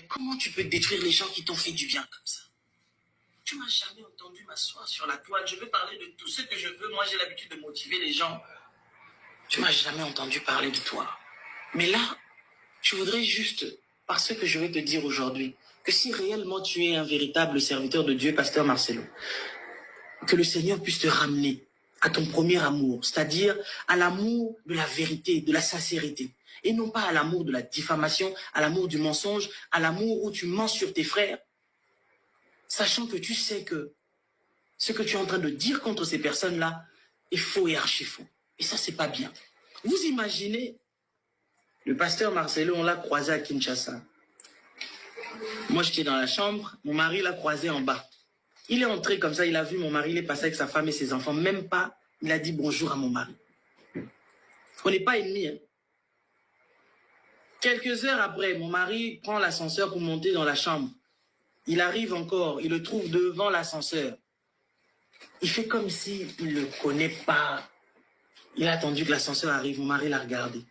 comment tu peux détruire les gens qui t'ont fait du bien comme ça? Tu m'as jamais entendu m'asseoir sur la toile. Je veux parler de tout ce que je veux. Moi, j'ai l'habitude de motiver les gens. Tu m'as jamais entendu parler de toi. Mais là, je voudrais juste, par ce que je vais te dire aujourd'hui, que si réellement tu es un véritable serviteur de Dieu, Pasteur Marcelo, que le Seigneur puisse te ramener à ton premier amour, c'est-à-dire à l'amour de la vérité, de la sincérité, et non pas à l'amour de la diffamation, à l'amour du mensonge, à l'amour où tu mens sur tes frères, sachant que tu sais que ce que tu es en train de dire contre ces personnes-là est faux et archi-faux. Et ça, c'est pas bien. Vous imaginez, le pasteur Marcelo, on l'a croisé à Kinshasa. Moi, j'étais dans la chambre, mon mari l'a croisé en bas. Il est entré comme ça, il a vu mon mari, il est passé avec sa femme et ses enfants. Même pas, il a dit bonjour à mon mari. On n'est pas ennemis. Hein. Quelques heures après, mon mari prend l'ascenseur pour monter dans la chambre. Il arrive encore, il le trouve devant l'ascenseur. Il fait comme s'il ne le connaît pas. Il a attendu que l'ascenseur arrive, mon mari l'a regardé.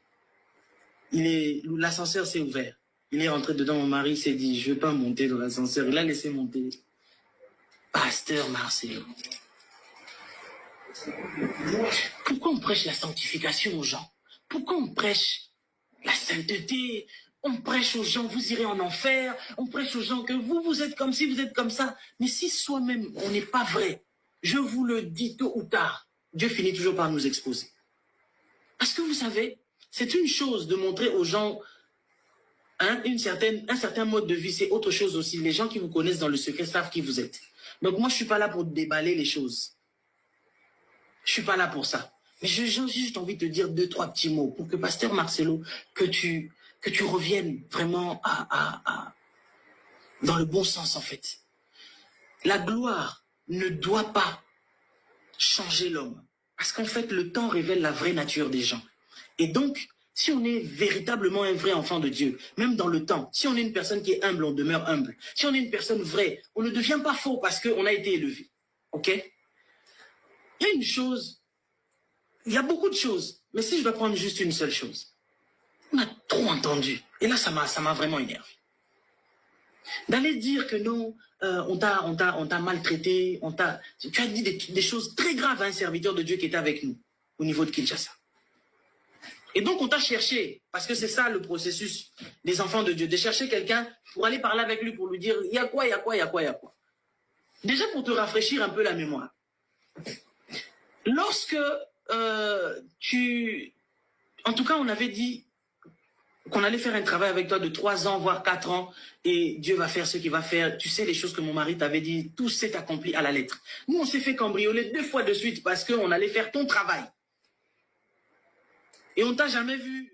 L'ascenseur s'est ouvert. Il est rentré dedans, mon mari s'est dit, je ne veux pas monter dans l'ascenseur. Il a laissé monter. Pasteur Marcelo. Pourquoi on prêche la sanctification aux gens? Pourquoi on prêche la sainteté? On prêche aux gens, vous irez en enfer. On prêche aux gens que vous êtes comme ci, vous êtes comme ça. Mais si soi-même, on n'est pas vrai, je vous le dis tôt ou tard, Dieu finit toujours par nous exposer. Parce que vous savez, c'est une chose de montrer aux gens un certain mode de vie, c'est autre chose aussi. Les gens qui vous connaissent dans le secret savent qui vous êtes. Donc moi, je ne suis pas là pour déballer les choses. Je ne suis pas là pour ça. Mais j'ai juste envie de te dire 2-3 petits mots pour que, Pasteur Marcelo, que tu reviennes vraiment dans le bon sens, en fait. La gloire ne doit pas changer l'homme. Parce qu'en fait, le temps révèle la vraie nature des gens. Et donc, si on est véritablement un vrai enfant de Dieu, même dans le temps, si on est une personne qui est humble, on demeure humble. Si on est une personne vraie, on ne devient pas faux parce qu'on a été élevé. OK? Il y a une chose, il y a beaucoup de choses, mais si je dois prendre juste une seule chose, on a trop entendu. Et là, ça m'a vraiment énervé. D'aller dire que non, on t'a maltraité, tu as dit des choses très graves à un serviteur de Dieu qui était avec nous, au niveau de Kinshasa. Et donc, on t'a cherché, parce que c'est ça le processus des enfants de Dieu, de chercher quelqu'un pour aller parler avec lui, pour lui dire, il y a quoi, il y a quoi, il y a quoi, il y a quoi. Déjà pour te rafraîchir un peu la mémoire. Lorsque en tout cas, on avait dit qu'on allait faire un travail avec toi de 3 ans, voire 4 ans, et Dieu va faire ce qu'il va faire. Tu sais les choses que mon mari t'avait dit, tout s'est accompli à la lettre. Nous, on s'est fait cambrioler 2 fois de suite parce qu'on allait faire ton travail. Et on t'a jamais vu